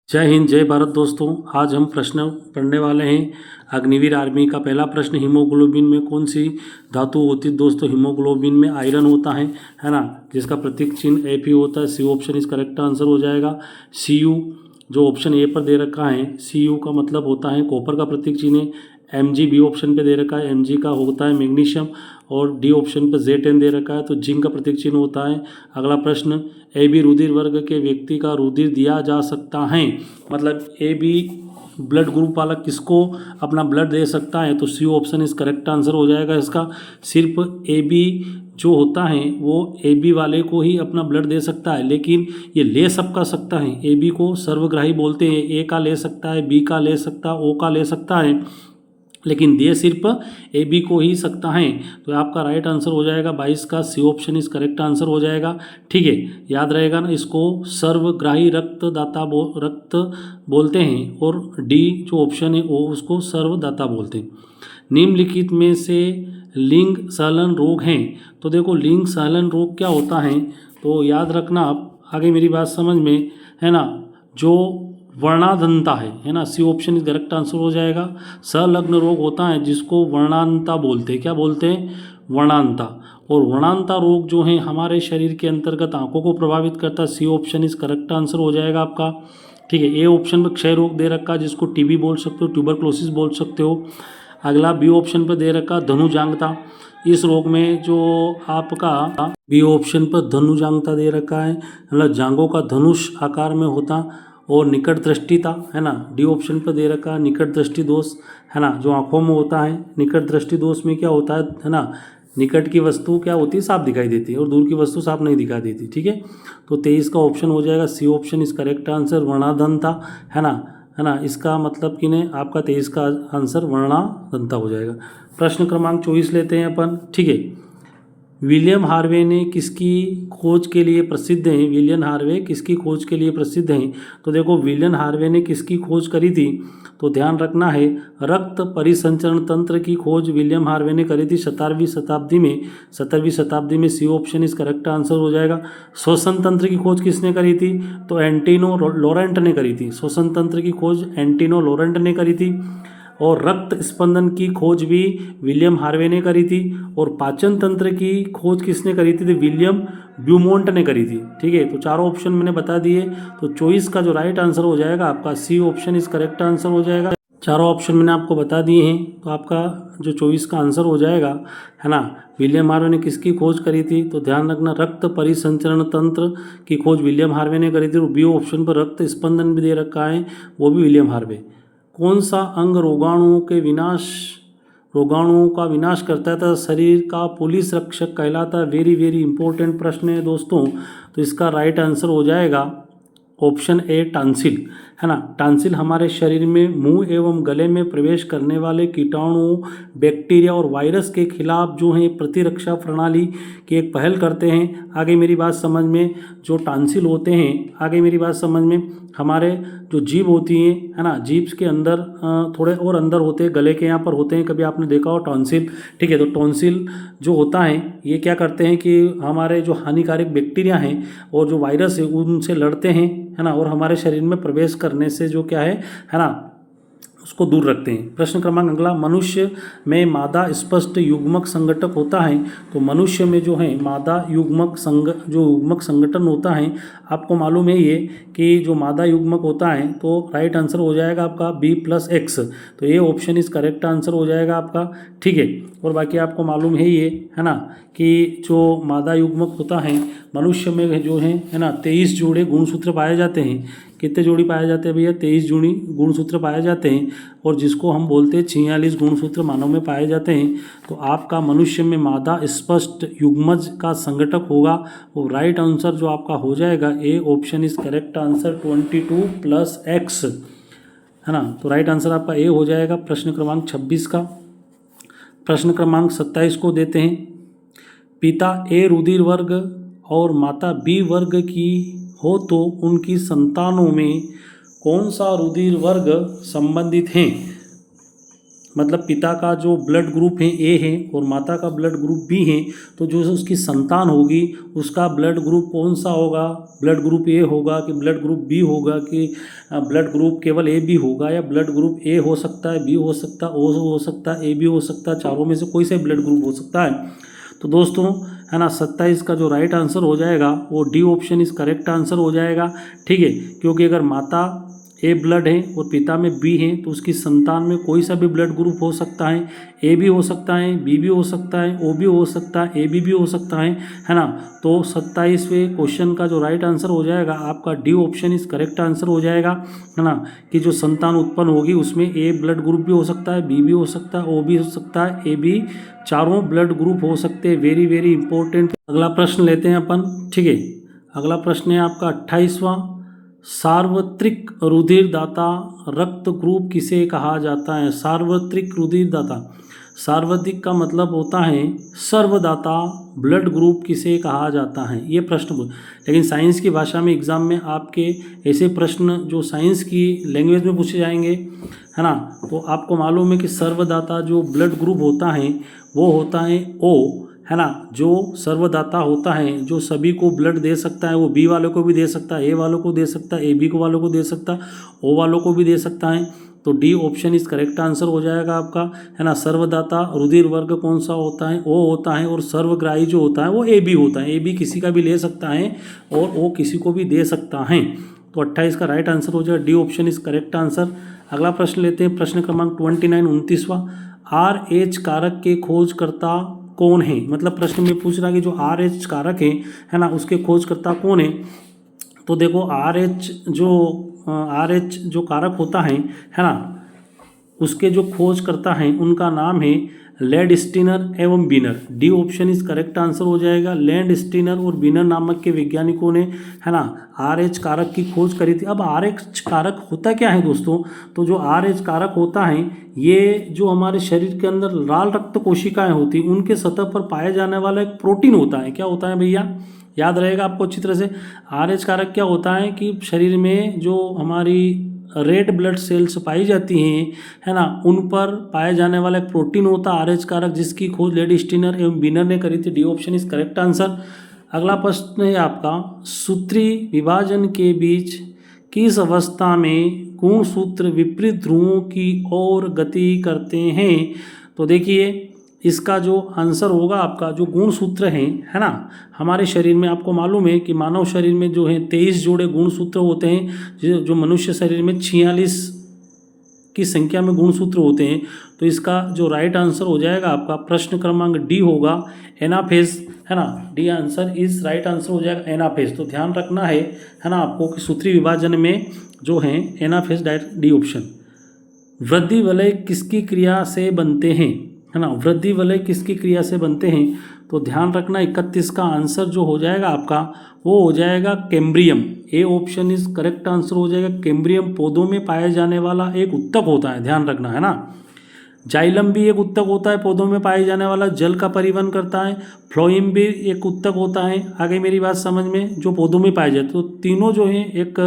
जय हिंद जय भारत दोस्तों। आज हम प्रश्न पढ़ने वाले हैं अग्निवीर आर्मी का। पहला प्रश्न, हीमोग्लोबिन में कौन सी धातु होती है दोस्तों? हीमोग्लोबिन में आयरन होता है ना, जिसका प्रतीक चिन्ह Fe होता है। सी ऑप्शन इस करेक्ट आंसर हो जाएगा। Cu जो ऑप्शन ए पर दे रखा है, Cu का मतलब होता है कॉपर का प्रतीक चिन्ह है। Mg बी ऑप्शन पे दे रखा है, Mg का होता है मैग्नीशियम। और डी ऑप्शन पर Zn दे रखा है तो जिंक का प्रतीक चिन्ह होता है। अगला प्रश्न, ए बी रुधिर वर्ग के व्यक्ति का रुधिर दिया जा सकता है, मतलब ए बी ब्लड ग्रुप वाला किसको अपना ब्लड दे सकता है? तो सी ऑप्शन इस करेक्ट आंसर हो जाएगा इसका। सिर्फ ए बी जो होता है वो ए बी वाले को ही अपना ब्लड दे सकता है, लेकिन ये ले सबका सकता है। ए बी को सर्वग्राही बोलते हैं। ए का ले सकता है, बी का ले सकता है, ओ का ले सकता है, लेकिन दे सिर्फ ए बी को ही सकता है। तो आपका राइट आंसर हो जाएगा 22 का सी ऑप्शन इस करेक्ट आंसर हो जाएगा। ठीक है, याद रहेगा ना, इसको सर्वग्राही रक्तदाता रक्त बोलते हैं, और डी जो ऑप्शन है वो उसको सर्वदाता बोलते हैं। निम्नलिखित में से लिंग सहलन रोग हैं, तो देखो लिंग सहलन रोग क्या होता है, तो याद रखना आप, आगे मेरी बात समझ में है ना। जो वर्णाधनता है ना, सी ऑप्शन इस करेक्ट आंसर हो जाएगा। संलग्न रोग होता है जिसको वर्णांता बोलते हैं। क्या बोलते हैं? वर्णांता। और वर्णांता रोग जो है हमारे शरीर के अंतर्गत आंखों को प्रभावित करता है। सी ऑप्शन इस करेक्ट आंसर हो जाएगा आपका। ठीक है, ए ऑप्शन पर क्षय रोग दे रखा जिसको टीबी बोल सकते हो, ट्यूबरक्लोसिस बोल सकते हो। अगला बी ऑप्शन पर दे रखा धनुजांगता। इस रोग में जो आपका बी ऑप्शन पर धनुजांगता दे रखा है, मतलब जांघों का धनुष आकार में होता, और निकट दृष्टिता है ना, डी ऑप्शन पर दे रखा है निकट दृष्टि दोष है ना, जो आंखों में होता है। निकट दृष्टि दोष में क्या होता है ना, निकट की वस्तु क्या होती है, साफ दिखाई देती है, और दूर की वस्तु साफ नहीं दिखाई देती। ठीक है, तो 23 का ऑप्शन हो जाएगा। सी ऑप्शन इस करेक्ट आंसर वर्णाधनता है ना, इसका मतलब कि नहीं, आपका 23 का आंसर वर्णाधनता हो जाएगा। प्रश्न क्रमांक 24 लेते हैं अपन। ठीक है, विलियम हार्वे ने किसकी खोज के लिए प्रसिद्ध हैं? विलियम हार्वे किसकी खोज के लिए प्रसिद्ध हैं? तो देखो विलियम हार्वे ने किसकी खोज करी थी, तो ध्यान रखना है, रक्त परिसंचरण तंत्र की खोज विलियम हार्वे ने करी थी 17वीं शताब्दी में। सी ऑप्शन इस करेक्ट आंसर हो जाएगा। श्वसन तंत्र की खोज किसने करी थी? तो एंटिनो लॉरेंट ने करी थी। श्वसन तंत्र की खोज एंटिनो लॉरेंट ने करी थी। और रक्त स्पंदन की खोज भी विलियम हार्वे ने करी थी। और पाचन तंत्र की खोज किसने करी थी? तो विलियम ब्यूमोंट ने करी थी। ठीक है, तो चारों ऑप्शन मैंने बता दिए। तो 24 का जो राइट आंसर हो जाएगा आपका सी ऑप्शन इस करेक्ट आंसर हो जाएगा। चारों ऑप्शन मैंने आपको बता दिए हैं, तो आपका जो 24 का आंसर हो जाएगा है ना। विलियम हार्वे ने किसकी खोज करी थी? तो ध्यान रखना, रक्त परिसंचरण तंत्र की खोज विलियम हार्वे ने करी थी। और बी ऑप्शन पर रक्त स्पंदन भी दे रखा है, वो भी विलियम हार्वे। कौन सा अंग रोगाणुओं का विनाश करता है, तो शरीर का पुलिस रक्षक कहलाता है? वेरी वेरी इंपॉर्टेंट प्रश्न है दोस्तों। तो इसका राइट आंसर हो जाएगा ऑप्शन ए टांसिल है ना। टांसिल हमारे शरीर में मुंह एवं गले में प्रवेश करने वाले कीटाणुओं, बैक्टीरिया और वायरस के खिलाफ जो है प्रतिरक्षा प्रणाली की एक पहल करते हैं। आगे मेरी बात समझ में, जो टांसिल होते हैं, आगे मेरी बात समझ में, हमारे जो जीभ होती है ना, जीभ के अंदर थोड़े और अंदर होते हैं, गले के यहाँ पर होते हैं, कभी आपने देखा हो टॉन्सिल। ठीक है, तो टॉन्सिल जो होता है ये क्या करते हैं कि हमारे जो हानिकारक बैक्टीरिया हैं और जो वायरस है उनसे लड़ते हैं है ना, और हमारे शरीर में प्रवेश करने से जो क्या है ना, उसको दूर रखते हैं। प्रश्न क्रमांक अगला, मनुष्य में मादा स्पष्ट युग्मक संगठक होता है? तो मनुष्य में जो है मादा युग्मक संगठन होता है, आपको मालूम है ये कि जो मादा युग्मक होता है, तो राइट आंसर हो जाएगा आपका B+X। तो ये ऑप्शन इस करेक्ट आंसर हो जाएगा आपका। ठीक है, और बाकी आपको मालूम है ये है ना कि जो मादा युग्मक होता है मनुष्य में जो है ना, 23 जोड़े गुणसूत्र पाए जाते हैं। कितने जोड़ी पाए जाते हैं भैया? 23 जोड़ी गुणसूत्र पाए जाते हैं, और जिसको हम बोलते हैं 46 गुणसूत्र मानव में पाए जाते हैं। तो आपका मनुष्य में मादा स्पष्ट युग्मज का संगठक होगा, वो राइट आंसर जो आपका हो जाएगा A option is correct answer 22+X है ना। तो राइट आंसर आपका ए हो जाएगा। प्रश्न क्रमांक 26 का। प्रश्न क्रमांक 27 को देते हैं, पिता ए रुधिर वर्ग और माता बी वर्ग की हो तो उनकी संतानों में कौन सा रुधिर वर्ग संबंधित हैं? मतलब पिता का जो ब्लड ग्रुप है ए है और माता का ब्लड ग्रुप बी है, तो जो उसकी संतान होगी उसका ब्लड ग्रुप कौन सा होगा, ब्लड ग्रुप ए होगा कि ब्लड ग्रुप बी होगा कि ब्लड ग्रुप केवल ए बी होगा, या ब्लड ग्रुप ए हो सकता है, बी हो सकता है, ओ हो सकता है, ए बी हो सकता है, चारों में से कोई सा ब्लड ग्रुप हो सकता है। तो दोस्तों है ना 27 का जो राइट आंसर हो जाएगा वो D option is correct answer हो जाएगा। ठीक है, क्योंकि अगर माता ए ब्लड है और पिता में बी है तो उसकी संतान में कोई सा भी ब्लड ग्रुप हो सकता है, ए भी हो सकता है, बी भी हो सकता है, ओ भी हो सकता है, ए बी भी हो सकता है ना। तो 27वें क्वेश्चन का जो राइट आंसर हो जाएगा आपका D option is correct answer हो जाएगा, है ना, कि जो संतान उत्पन्न होगी उसमें ए ब्लड ग्रुप भी हो सकता है, बी भी हो सकता है, ओ भी हो सकता है, ए बी, चारों ब्लड ग्रुप हो सकते हैं। Very very important. अगला प्रश्न लेते हैं अपन। ठीक है, अगला प्रश्न है आपका 28वां, सार्वत्रिक रुधिरदाता रक्त ग्रुप किसे कहा जाता है। सार्वत्रिक रुधिरदाता, सार्वत्रिक का मतलब होता है सर्वदाता, ब्लड ग्रुप किसे कहा जाता है, ये प्रश्न। लेकिन साइंस की भाषा में एग्जाम में आपके ऐसे प्रश्न जो साइंस की लैंग्वेज में पूछे जाएंगे, है ना, तो आपको मालूम है कि सर्वदाता जो ब्लड ग्रुप होता है वो होता है ओ, है ना, जो सर्वदाता होता है, जो सभी को ब्लड दे सकता है, वो बी वालों को भी दे सकता है, ए वालों को दे सकता है, ए बी को वालों को दे सकता है, ओ वालों को भी दे सकता है। तो डी ऑप्शन इस करेक्ट आंसर हो जाएगा आपका, है ना। सर्वदाता रुधिर वर्ग कौन सा होता है, ओ होता है, और सर्वग्राही जो होता है वो ए बी होता है। ए बी किसी का भी ले सकता है और ओ किसी को भी दे सकता है। तो 28 का राइट आंसर हो जाएगा, D option is correct answer. अगला प्रश्न लेते हैं, प्रश्न क्रमांक 29 29वां, आर एच कारक के खोजकर्ता कौन है। मतलब प्रश्न में पूछ रहा है कि जो आर एच कारक है ना, उसके खोजकर्ता कौन है। तो देखो आर एच जो कारक होता है ना, उसके जो खोजकर्ता हैं उनका नाम है लैंडस्टीनर एवं Wiener. D option is correct answer हो जाएगा। लैंडस्टीनर और बीनर नामक के वैज्ञानिकों ने, है ना, आर एच कारक की खोज करी थी। अब आर एच कारक होता क्या है दोस्तों, तो जो आर एच कारक होता है ये जो हमारे शरीर के अंदर लाल रक्त कोशिकाएं होती हैं उनके सतह पर पाया जाने वाला एक प्रोटीन होता है। क्या होता है भैया, याद रहेगा आपको अच्छी तरह से। आर एच कारक क्या होता है कि शरीर में जो हमारी रेड ब्लड सेल्स पाई जाती हैं, है ना, उन पर पाया जाने वाला एक प्रोटीन होता है आर एच कारक, जिसकी खोज लैंडस्टीनर एवं बीनर ने करी थी। D option is correct answer. अगला प्रश्न है आपका, सूत्री विभाजन के बीच किस अवस्था में गुणसूत्र विपरीत ध्रुवों की ओर गति करते हैं। तो देखिए इसका जो आंसर होगा आपका, जो गुणसूत्र हैं, है ना, हमारे शरीर में आपको मालूम है कि मानव शरीर में जो है 23 जोड़े गुणसूत्र होते हैं, जो मनुष्य शरीर में 46 की संख्या में गुणसूत्र होते हैं। तो इसका जो राइट आंसर हो जाएगा आपका, प्रश्न क्रमांक डी होगा, एनाफेज, है ना। D answer is right answer हो जाएगा एनाफेज। तो ध्यान रखना है ना आपको कि सूत्री विभाजन में जो है एनाफेज, डायरेक्ट डी ऑप्शन। वृद्धि वलय किसकी क्रिया से बनते हैं, है ना, वृद्धि वलय किसकी क्रिया से बनते हैं। तो ध्यान रखना 31 का आंसर जो हो जाएगा आपका वो हो जाएगा कैम्ब्रियम। A option is correct answer हो जाएगा। कैम्ब्रियम पौधों में पाया जाने वाला एक उत्तक होता है, ध्यान रखना, है ना। जाइलम भी एक उत्तक होता है पौधों में पाए जाने वाला, जल का परिवहन करता है। फ्लोएम भी एक उत्तक होता है, आगे मेरी बात समझ में, जो पौधों में पाए जाते। तो तीनों जो हैं एक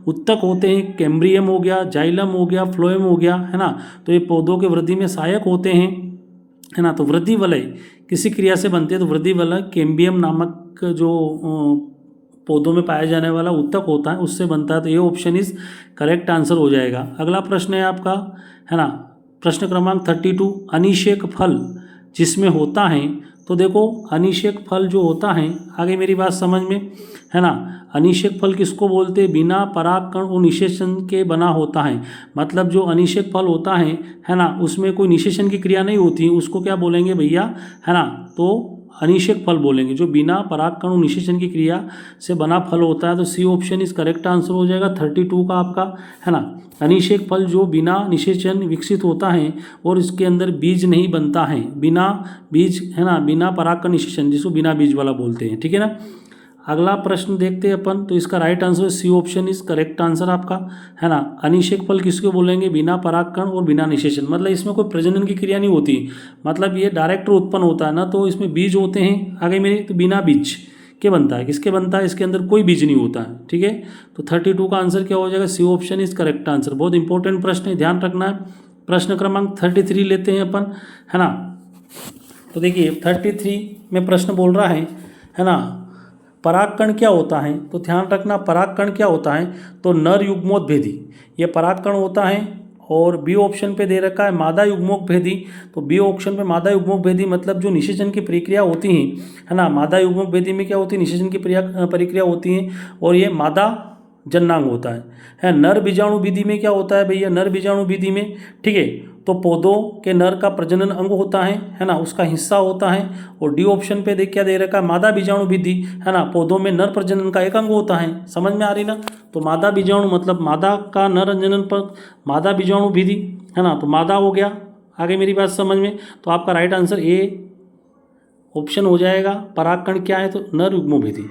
उत्तक होते हैं, कैम्ब्रियम हो गया, जाइलम हो गया, फ्लोएम हो गया, है ना। तो ये पौधों के वृद्धि में सहायक होते हैं, है ना। तो वृद्धि वलय किसी क्रिया से बनते हैं, तो वृद्धि वलय कैम्बियम नामक जो पौधों में पाया जाने वाला उत्तक होता है उससे बनता है। तो ये ऑप्शन इज करेक्ट आंसर हो जाएगा। अगला प्रश्न है आपका, है ना, प्रश्न क्रमांक 32, अनिषेक फल जिसमें होता है। तो देखो अनिषेक फल जो होता है, आगे मेरी बात समझ में, है ना। अनिषेक फल किसको बोलते हैं, बिना परागकण और निषेचन के बना होता है। मतलब जो अनिषेक फल होता है ना, उसमें कोई निषेचन की क्रिया नहीं होती, उसको क्या बोलेंगे भैया, है ना। तो अनिषेक फल बोलेंगे, जो बिना परागकण और निषेचन की क्रिया से बना फल होता है। तो C option is correct answer हो जाएगा 32 का आपका, है ना। अनिषेक फल जो बिना निषेचन विकसित होता है और इसके अंदर बीज नहीं बनता है, बिना बीज, है ना, बिना परागकण निषेचन, जिसको बिना बीज वाला बोलते हैं, ठीक है ना। अगला प्रश्न देखते हैं अपन। तो इसका right answer C option is correct answer आपका, है ना। अनिषेक फल किसको बोलेंगे, बिना परागकण और बिना निषेचन। मतलब इसमें कोई प्रजनन की क्रिया नहीं होती, मतलब ये डायरेक्ट उत्पन्न होता है ना, तो इसमें बीज होते हैं, आगे मेरे, तो बिना बीज के बनता है। किसके बनता है, इसके अंदर कोई बीज नहीं होता है, ठीक है। तो 32 का आंसर क्या हो जाएगा, C option is correct answer. बहुत इंपॉर्टेंट प्रश्न है, ध्यान रखना है। प्रश्न क्रमांक 33 लेते हैं अपन, है ना। तो देखिए 33 में प्रश्न बोल रहा है ना, परागकण क्या होता है। तो ध्यान रखना परागकण क्या होता है, तो नर युग्मोत्भेदी ये परागकण होता है। और बी ऑप्शन पे दे रखा है मादा युग्मोत्भेदी। तो बी ऑप्शन पे मादा युग्मोत्भेदी मतलब जो निषेचन की प्रक्रिया होती है ना, मादा युग्मोत्भेदी में क्या होती है, निषेचन की प्रक्रिया होती है और ये मादा जन्नांग होता है। नर बीजाणु विधि में क्या होता है भैया, नर बीजाणु विधि में, ठीक है, तो पौधों के नर का प्रजनन अंग होता है ना, उसका हिस्सा होता है। और डी ऑप्शन पे देख क्या दे रखा है, मादा बीजाणु विधि, है ना, पौधों में नर प्रजनन का एक अंग होता है। समझ में आ रही ना। तो मादा बीजाणु मतलब मादा का नर जनन पर मादा बीजाणु विधि, है ना, तो मादा हो गया। आगे मेरी बात समझ में, तो आपका राइट आंसर ए ऑप्शन हो जाएगा। परागकण क्या है, तो नर युग्मोत्भेदी।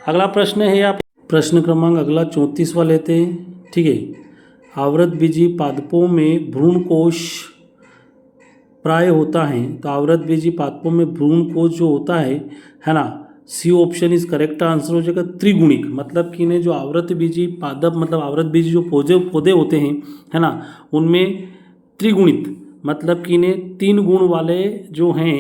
अगला प्रश्न है आप प्रश्न क्रमांक अगला 34वां लेते हैं, ठीक है। आवृतबीजी पादपों में भ्रूण कोश प्राय होता है। तो आवृतबीजी पादपों में भ्रूण कोश जो होता है ना, C option is correct answer हो जाएगा त्रिगुणिक। मतलब कि इन्हें जो आवृतबीजी पादप मतलब आवृतबीजी जो पौधे होते हैं, है ना, उनमें त्रिगुणित मतलब कि इन्हें 3 गुण वाले जो हैं,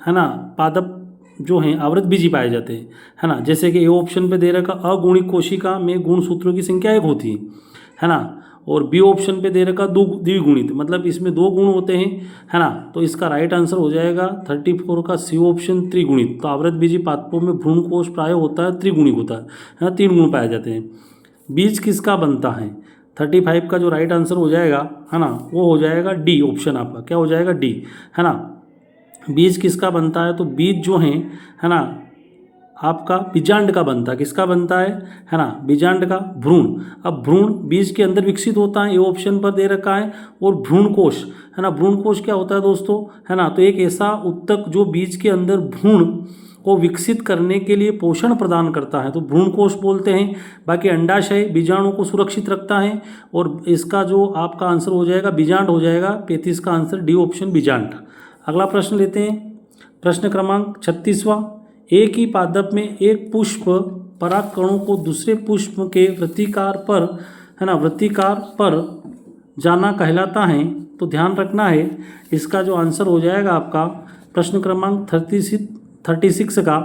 है ना, पादप जो हैं आवृतबीजी पाए जाते हैं, है ना। जैसे कि ए ऑप्शन पे दे रखा अगुणिक कोशिका में गुणसूत्रों की संख्या 1 होती है ना। और बी ऑप्शन पे दे रखा द्विगुणित मतलब इसमें 2 गुण होते हैं, है ना। तो इसका राइट आंसर हो जाएगा 34 का सी ऑप्शन त्रिगुणित। तो आवृतबीजी पादपों में भ्रूण कोश प्राय होता है त्रिगुणिक होता है ना, 3 गुण पाए जाते हैं। बीज किसका बनता है, 35 का जो राइट आंसर हो जाएगा, है ना, वो हो जाएगा डी ऑप्शन आपका। क्या हो जाएगा, डी, है ना। बीज किसका बनता है, तो बीज जो है ना, आपका बीजांड का बनता है। किसका बनता है ना, बीजांड का, भ्रूण। अब भ्रूण बीज के अंदर विकसित होता है, ये ऑप्शन पर दे रखा है। और भ्रूण कोश, है ना, भ्रूण कोश क्या होता है दोस्तों, है ना, तो एक ऐसा ऊतक जो बीज के अंदर भ्रूण को विकसित करने के लिए पोषण प्रदान करता है, तो भ्रूण कोश बोलते हैं। बाकी अंडाशय बीजाणु को सुरक्षित रखता है। और इसका जो आपका आंसर हो जाएगा बीजांड हो जाएगा। 35 का आंसर डी ऑप्शन बीजांड। अगला प्रश्न लेते हैं, प्रश्न क्रमांक 36वां। एक ही पादप में एक पुष्प परागकणों को दूसरे पुष्प के वृत्तिकार पर, है ना, वृत्तिकार पर जाना कहलाता है। तो ध्यान रखना है, इसका जो आंसर हो जाएगा आपका प्रश्न क्रमांक 36 का,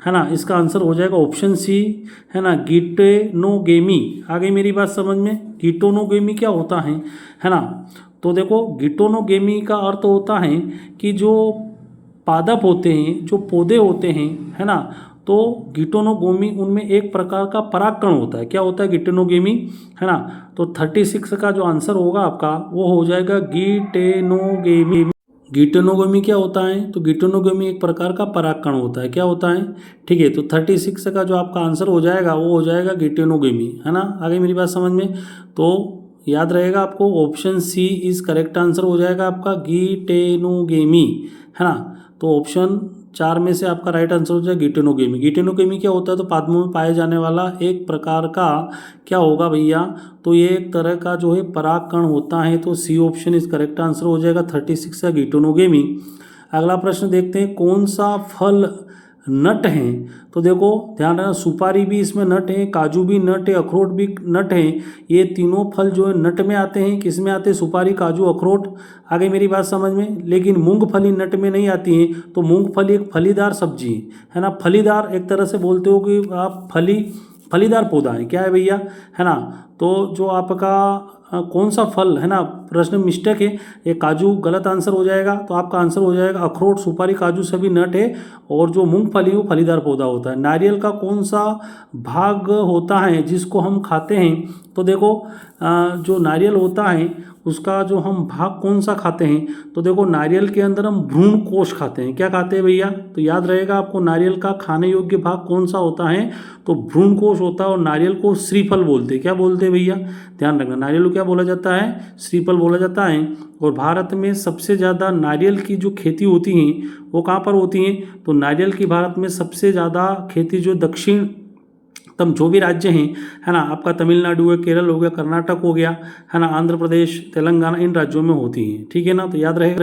है ना, इसका आंसर हो जाएगा ऑप्शन सी, है ना, गिटेनोगेमी। आगे मेरी बात समझ में, गिटेनोगेमी क्या होता है ना। तो देखो गिटेनोगेमी का अर्थ होता है कि जो पादप होते हैं, जो पौधे होते हैं, है ना, तो गिटेनोगेमी उनमें एक प्रकार का परागकण होता है। क्या होता है, गिटेनोगेमी, है ना। तो 36 का जो आंसर होगा आपका वो हो जाएगा गिटेनोगेमी। गिटेनोगेमी क्या होता है, तो गिटेनोगेमी एक प्रकार का परागकण होता है। क्या होता है, ठीक है। तो 36 का जो आपका आंसर हो जाएगा वो हो जाएगा गिटेनोगेमी, है ना। आगे मेरी बात समझ में, तो याद रहेगा आपको option C is correct answer हो जाएगा आपका गिटेनोगेमी, है ना। तो ऑप्शन 4 में से आपका राइट आंसर हो जाएगा गिटेनोगेमी। गिटेनोगेमी क्या होता है, तो पादपों में पाए जाने वाला एक प्रकार का क्या होगा भैया, तो ये एक तरह का जो है परागकण होता है। तो C option is correct answer हो जाएगा 36 का गिटेनोगेमी। अगला प्रश्न देखते हैं, कौन सा फल नट हैं। तो देखो ध्यान रखना, सुपारी भी इसमें नट है, काजू भी नट है, अखरोट भी नट है। ये तीनों फल जो है नट में आते हैं। किस में आते हैं, सुपारी, काजू, अखरोट। आगे मेरी बात समझ में, लेकिन मूंगफली नट में नहीं आती है। तो मूंगफली एक फलीदार सब्जी है ना, फलीदार एक तरह से बोलते हो कि आप फलीदार पौधा है। क्या है भैया, है ना। तो जो आपका कौन सा फल है ना, प्रश्न मिस्टेक है, ये काजू गलत आंसर हो जाएगा। तो आपका आंसर हो जाएगा अखरोट, सुपारी, काजू सभी नट है। और जो मूंगफली वो फलीदार पौधा होता है। नारियल का कौन सा भाग होता है जिसको हम खाते हैं। तो देखो जो नारियल होता है उसका जो हम भाग कौन सा खाते हैं, तो देखो नारियल के अंदर हम भ्रूण कोश खाते हैं। क्या खाते हैं भैया, तो याद रहेगा आपको नारियल का खाने योग्य भाग कौन सा होता है, तो भ्रूण कोश होता है। और नारियल को श्रीफल बोलते हैं। क्या बोलते हैं भैया, ध्यान रखना, नारियल को क्या बोला जाता है, श्रीफल बोला जाता है। और भारत में सबसे ज़्यादा नारियल की जो खेती होती है वो कहाँ पर होती है, तो नारियल की भारत में सबसे ज़्यादा खेती जो दक्षिण जो भी राज्य हैं, है ना, आपका तमिलनाडु है, केरल हो गया, कर्नाटक हो गया, है ना, आंध्र प्रदेश, तेलंगाना, इन राज्यों में होती हैं। ठीक है ना, तो याद रहेगा।